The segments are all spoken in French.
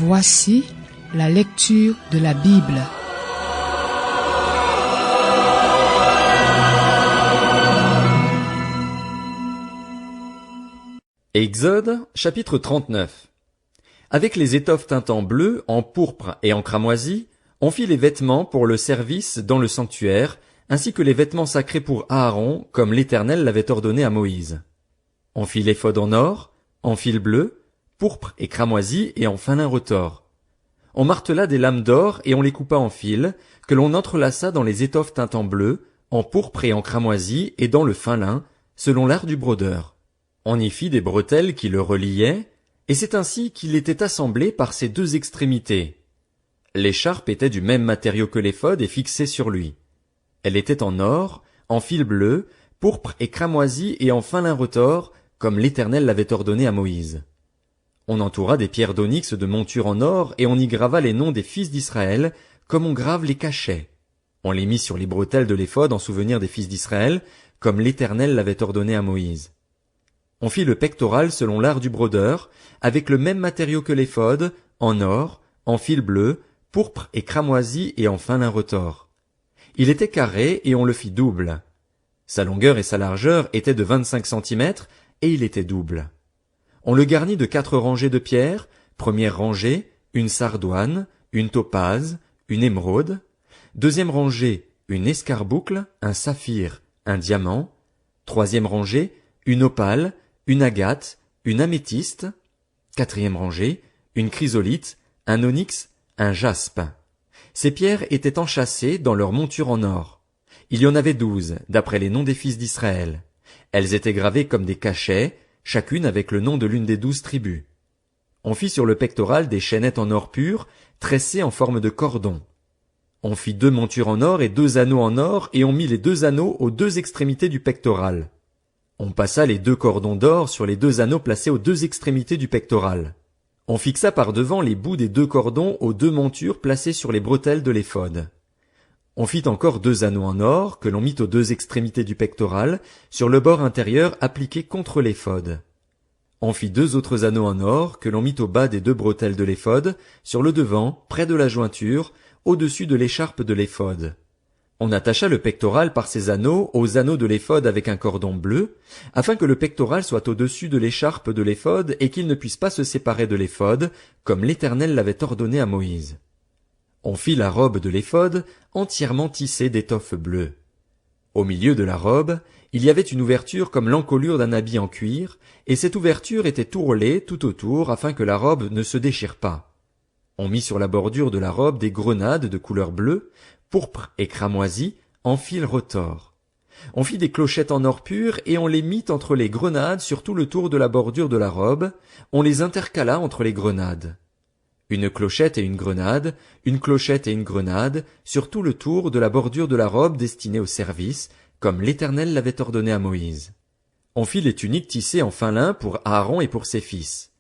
Voici la lecture de la Bible. Exode, chapitre 39. Avec les étoffes teintes en bleu, en pourpre et en cramoisi, on fit les vêtements pour le service dans le sanctuaire, ainsi que les vêtements sacrés pour Aaron, comme l'Éternel l'avait ordonné à Moïse. On fit l'éphod en or, en fil bleu, pourpre et cramoisi et en fin lin retors. On martela des lames d'or et on les coupa en fils, que l'on entrelaça dans les étoffes teintes en bleu, en pourpre et en cramoisi et dans le fin lin, selon l'art du brodeur. On y fit des bretelles qui le reliaient, et c'est ainsi qu'il était assemblé par ses deux extrémités. L'écharpe était du même matériau que l'éphod et fixée sur lui. Elle était en or, en fil bleu, pourpre et cramoisi et en fin lin retors, comme l'Éternel l'avait ordonné à Moïse. On entoura des pierres d'onyx de monture en or et on y grava les noms des fils d'Israël, comme on grave les cachets. On les mit sur les bretelles de l'éphod en souvenir des fils d'Israël, comme l'Éternel l'avait ordonné à Moïse. On fit le pectoral selon l'art du brodeur, avec le même matériau que l'éphod, en or, en fil bleu, pourpre et cramoisi et en fin lin retors. Il était carré et on le fit double. Sa longueur et sa largeur étaient de 25 centimètres et il était double. On le garnit de 4 rangées de pierres, première rangée, une sardoine, une topaze, une émeraude, deuxième rangée, une escarboucle, un saphir, un diamant, troisième rangée, une opale, une agate, une améthyste, quatrième rangée, une chrysolite, un onyx, un jaspe. Ces pierres étaient enchâssées dans leur monture en or. Il y en avait 12, d'après les noms des fils d'Israël. Elles étaient gravées comme des cachets, chacune avec le nom de l'une des 12 tribus. On fit sur le pectoral des chaînettes en or pur, tressées en forme de cordon. On fit 2 montures en or et 2 anneaux en or, et on mit les 2 anneaux aux 2 extrémités du pectoral. On passa les 2 cordons d'or sur les 2 anneaux placés aux 2 extrémités du pectoral. On fixa par devant les bouts des 2 cordons aux 2 montures placées sur les bretelles de l'éphod. On fit encore 2 anneaux en or, que l'on mit aux 2 extrémités du pectoral, sur le bord intérieur appliqué contre l'éphod. On fit 2 autres anneaux en or, que l'on mit au bas des 2 bretelles de l'éphod, sur le devant, près de la jointure, au-dessus de l'écharpe de l'éphod. On attacha le pectoral par ces anneaux aux anneaux de l'éphod avec un cordon bleu, afin que le pectoral soit au-dessus de l'écharpe de l'éphod et qu'il ne puisse pas se séparer de l'éphod, comme l'Éternel l'avait ordonné à Moïse. On fit la robe de l'éphod entièrement tissée d'étoffe bleue. Au milieu de la robe, il y avait une ouverture comme l'encolure d'un habit en cuir, et cette ouverture était tourlée tout autour afin que la robe ne se déchire pas. On mit sur la bordure de la robe des grenades de couleur bleue, pourpre et cramoisi, en fil retors. On fit des clochettes en or pur et on les mit entre les grenades sur tout le tour de la bordure de la robe, on les intercala entre les grenades. Une clochette et une grenade, une clochette et une grenade, sur tout le tour de la bordure de la robe destinée au service, comme l'Éternel l'avait ordonné à Moïse. On fit les tuniques tissées en fin lin pour Aaron et pour ses fils.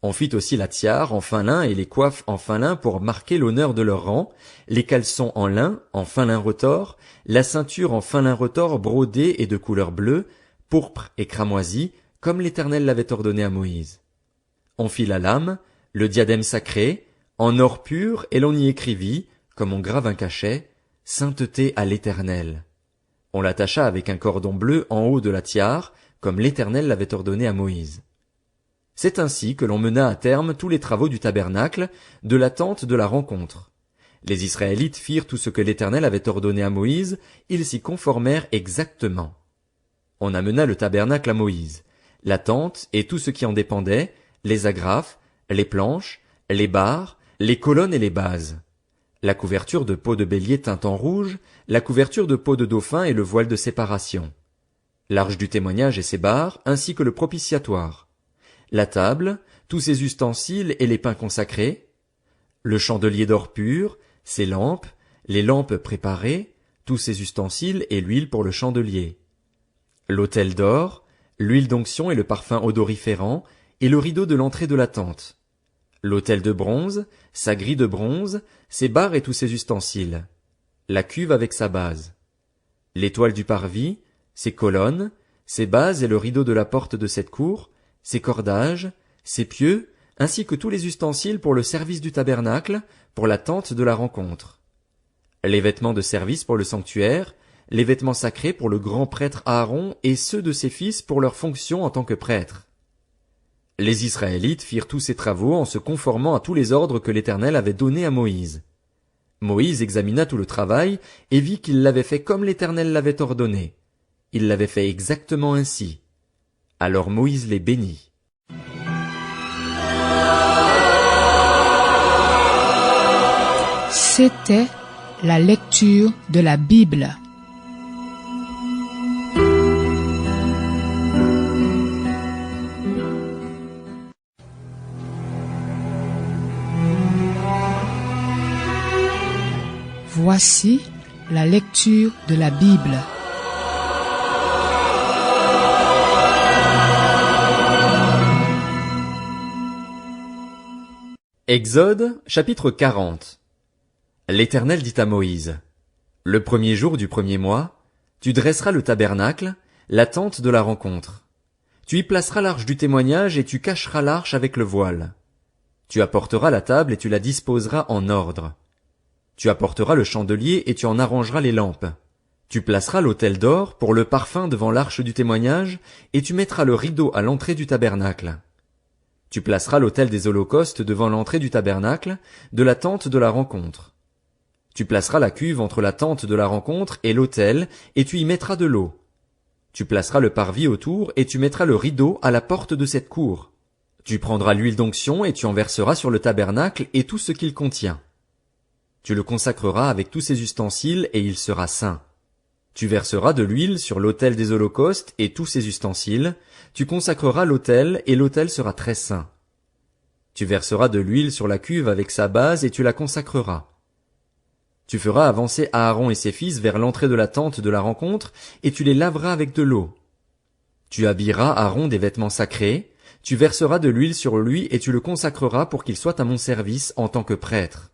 On fit aussi la tiare en fin lin et les coiffes en fin lin pour marquer l'honneur de leur rang, les caleçons en lin, en fin lin retors, la ceinture en fin lin retors brodée et de couleur bleue, pourpre et cramoisi, comme l'Éternel l'avait ordonné à Moïse. On fit la lame, le diadème sacré, en or pur, et l'on y écrivit, comme on grave un cachet, Sainteté à l'Éternel. On l'attacha avec un cordon bleu en haut de la tiare, comme l'Éternel l'avait ordonné à Moïse. C'est ainsi que l'on mena à terme tous les travaux du tabernacle, de la tente de la rencontre. Les Israélites firent tout ce que l'Éternel avait ordonné à Moïse, ils s'y conformèrent exactement. On amena le tabernacle à Moïse, la tente et tout ce qui en dépendait, les agrafes, les planches, les barres, les colonnes et les bases, la couverture de peau de bélier teinte en rouge, la couverture de peau de dauphin et le voile de séparation, l'arche du témoignage et ses barres, ainsi que le propitiatoire, la table, tous ses ustensiles et les pains consacrés, le chandelier d'or pur, ses lampes, les lampes préparées, tous ses ustensiles et l'huile pour le chandelier, l'autel d'or, l'huile d'onction et le parfum odoriférant, et le rideau de l'entrée de la tente, l'autel de bronze, sa grille de bronze, ses barres et tous ses ustensiles, la cuve avec sa base, l'étoile du parvis, ses colonnes, ses bases et le rideau de la porte de cette cour, ses cordages, ses pieux, ainsi que tous les ustensiles pour le service du tabernacle, pour la tente de la rencontre. Les vêtements de service pour le sanctuaire, les vêtements sacrés pour le grand prêtre Aaron et ceux de ses fils pour leur fonction en tant que prêtres. Les Israélites firent tous ces travaux en se conformant à tous les ordres que l'Éternel avait donnés à Moïse. Moïse examina tout le travail et vit qu'il l'avait fait comme l'Éternel l'avait ordonné. Il l'avait fait exactement ainsi. Alors Moïse les bénit. C'était la lecture de la Bible. Voici la lecture de la Bible. Exode, chapitre 40. L'Éternel dit à Moïse, « Le premier jour du premier mois, tu dresseras le tabernacle, la tente de la rencontre. Tu y placeras l'arche du témoignage et tu cacheras l'arche avec le voile. Tu apporteras la table et tu la disposeras en ordre. Tu apporteras le chandelier et tu en arrangeras les lampes. Tu placeras l'autel d'or pour le parfum devant l'arche du témoignage et tu mettras le rideau à l'entrée du tabernacle. Tu placeras l'autel des holocaustes devant l'entrée du tabernacle, de la tente de la rencontre. Tu placeras la cuve entre la tente de la rencontre et l'autel, et tu y mettras de l'eau. Tu placeras le parvis autour, et tu mettras le rideau à la porte de cette cour. Tu prendras l'huile d'onction, et tu en verseras sur le tabernacle et tout ce qu'il contient. Tu le consacreras avec tous ses ustensiles, et il sera saint. Tu verseras de l'huile sur l'autel des holocaustes et tous ses ustensiles. Tu consacreras l'autel, et l'autel sera très saint. Tu verseras de l'huile sur la cuve avec sa base, et tu la consacreras. Tu feras avancer Aaron et ses fils vers l'entrée de la tente de la rencontre, et tu les laveras avec de l'eau. Tu habilleras Aaron des vêtements sacrés, tu verseras de l'huile sur lui, et tu le consacreras pour qu'il soit à mon service en tant que prêtre.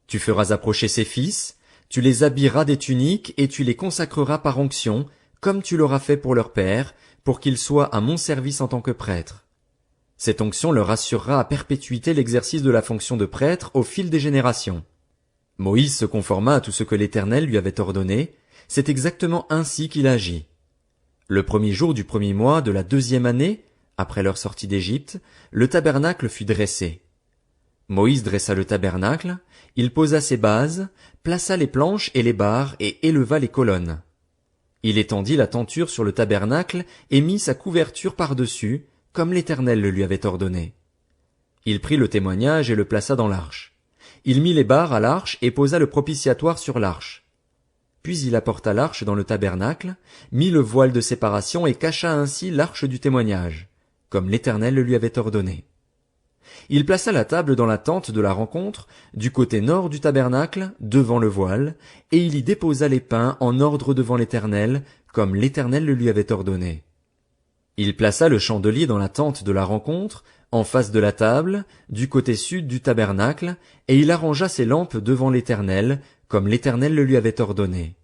Tu feras approcher ses fils, tu les habilleras des tuniques, et tu les consacreras par onction, comme tu l'auras fait pour leur père, pour qu'ils soient à mon service en tant que prêtre. Cette onction leur assurera à perpétuité l'exercice de la fonction de prêtre au fil des générations. Moïse se conforma à tout ce que l'Éternel lui avait ordonné, c'est exactement ainsi qu'il agit. Le premier jour du premier mois de la 2e année, après leur sortie d'Égypte, le tabernacle fut dressé. Moïse dressa le tabernacle, il posa ses bases, plaça les planches et les barres et éleva les colonnes. Il étendit la tenture sur le tabernacle et mit sa couverture par-dessus, comme l'Éternel le lui avait ordonné. Il prit le témoignage et le plaça dans l'arche. Il mit les barres à l'arche et posa le propitiatoire sur l'arche. Puis il apporta l'arche dans le tabernacle, mit le voile de séparation et cacha ainsi l'arche du témoignage, comme l'Éternel le lui avait ordonné. Il plaça la table dans la tente de la rencontre, du côté nord du tabernacle, devant le voile, et il y déposa les pains en ordre devant l'Éternel, comme l'Éternel le lui avait ordonné. Il plaça le chandelier dans la tente de la rencontre, en face de la table, du côté sud du tabernacle, et il arrangea ses lampes devant l'Éternel, comme l'Éternel le lui avait ordonné.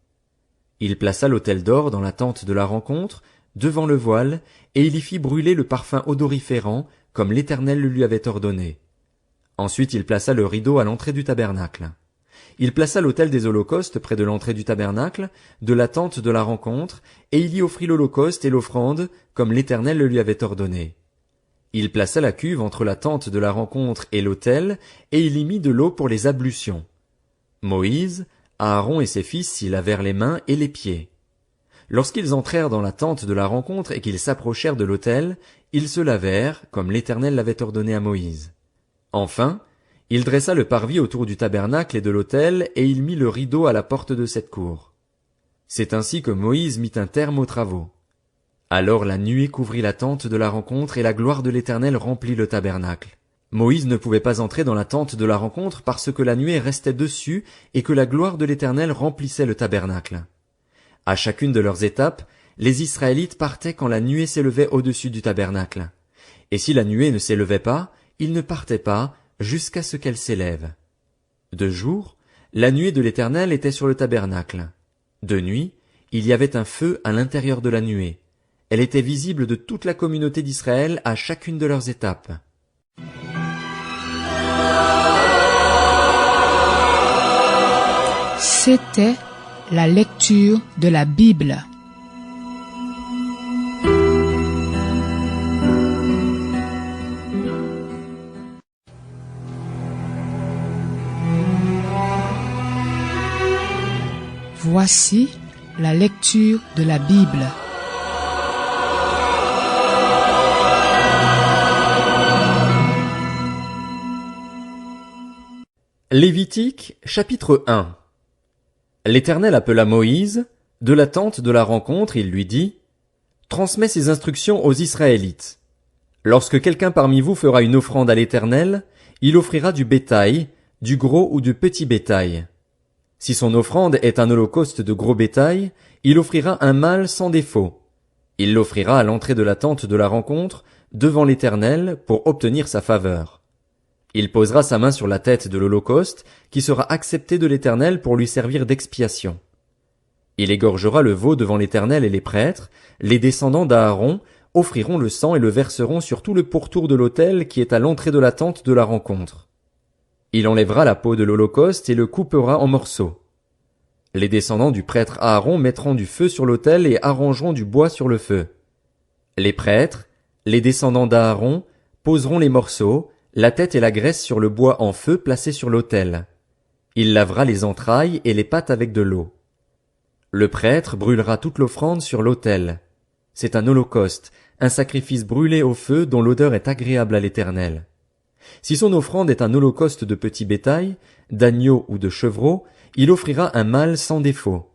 Il plaça l'autel d'or dans la tente de la rencontre, devant le voile, et il y fit brûler le parfum odoriférant, comme l'Éternel le lui avait ordonné. Ensuite il plaça le rideau à l'entrée du tabernacle. Il plaça l'autel des holocaustes près de l'entrée du tabernacle, de la tente de la rencontre, et il y offrit l'holocauste et l'offrande, comme l'Éternel le lui avait ordonné. Il plaça la cuve entre la tente de la rencontre et l'autel, et il y mit de l'eau pour les ablutions. Moïse, Aaron et ses fils s'y lavèrent les mains et les pieds. Lorsqu'ils entrèrent dans la tente de la rencontre et qu'ils s'approchèrent de l'autel, ils se lavèrent, comme l'Éternel l'avait ordonné à Moïse. Enfin, il dressa le parvis autour du tabernacle et de l'autel, et il mit le rideau à la porte de cette cour. C'est ainsi que Moïse mit un terme aux travaux. Alors la nuée couvrit la tente de la rencontre et la gloire de l'Éternel remplit le tabernacle. Moïse ne pouvait pas entrer dans la tente de la rencontre parce que la nuée restait dessus et que la gloire de l'Éternel remplissait le tabernacle. À chacune de leurs étapes, les Israélites partaient quand la nuée s'élevait au-dessus du tabernacle. Et si la nuée ne s'élevait pas, ils ne partaient pas jusqu'à ce qu'elle s'élève. De jour, la nuée de l'Éternel était sur le tabernacle. De nuit, il y avait un feu à l'intérieur de la nuée. Elle était visible de toute la communauté d'Israël à chacune de leurs étapes. C'était la lecture de la Bible. Voici la lecture de la Bible. Lévitique, chapitre 1. L'Éternel appela Moïse. De la tente de la rencontre, il lui dit: Transmets ces instructions aux Israélites. Lorsque quelqu'un parmi vous fera une offrande à l'Éternel, il offrira du bétail, du gros ou du petit bétail. Si son offrande est un holocauste de gros bétail, il offrira un mâle sans défaut. Il l'offrira à l'entrée de la tente de la rencontre, devant l'Éternel, pour obtenir sa faveur. Il posera sa main sur la tête de l'holocauste, qui sera accepté de l'Éternel pour lui servir d'expiation. Il égorgera le veau devant l'Éternel et les prêtres, les descendants d'Aaron, offriront le sang et le verseront sur tout le pourtour de l'autel qui est à l'entrée de la tente de la rencontre. Il enlèvera la peau de l'holocauste et le coupera en morceaux. Les descendants du prêtre Aaron mettront du feu sur l'autel et arrangeront du bois sur le feu. Les prêtres, les descendants d'Aaron, poseront les morceaux, la tête et la graisse sur le bois en feu placé sur l'autel. Il lavera les entrailles et les pattes avec de l'eau. Le prêtre brûlera toute l'offrande sur l'autel. C'est un holocauste, un sacrifice brûlé au feu dont l'odeur est agréable à l'Éternel. Si son offrande est un holocauste de petit bétail, d'agneau ou de chevreau, il offrira un mâle sans défaut.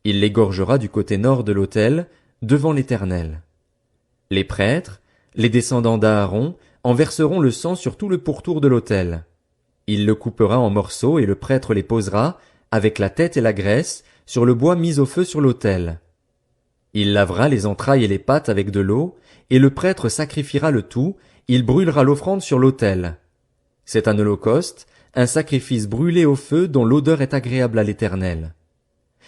Il l'égorgera du côté nord de l'autel, devant l'Éternel. Les prêtres, les descendants d'Aaron, en verseront le sang sur tout le pourtour de l'autel. Il le coupera en morceaux et le prêtre les posera, avec la tête et la graisse, sur le bois mis au feu sur l'autel. Il lavera les entrailles et les pattes avec de l'eau, et le prêtre sacrifiera le tout, il brûlera l'offrande sur l'autel. C'est un holocauste, un sacrifice brûlé au feu dont l'odeur est agréable à l'Éternel.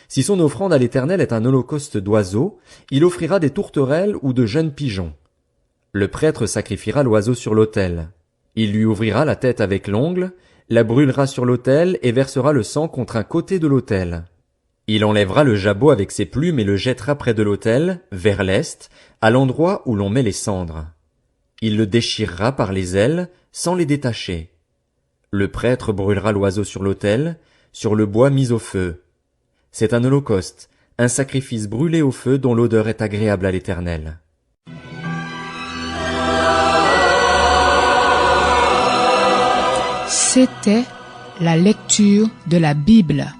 Si son offrande à l'Éternel est un holocauste d'oiseaux, il offrira des tourterelles ou de jeunes pigeons. Le prêtre sacrifiera l'oiseau sur l'autel. Il lui ouvrira la tête avec l'ongle, la brûlera sur l'autel et versera le sang contre un côté de l'autel. Il enlèvera le jabot avec ses plumes et le jettera près de l'autel, vers l'est, à l'endroit où l'on met les cendres. Il le déchirera par les ailes, sans les détacher. Le prêtre brûlera l'oiseau sur l'autel, sur le bois mis au feu. C'est un holocauste, un sacrifice brûlé au feu dont l'odeur est agréable à l'Éternel. C'était la lecture de la Bible.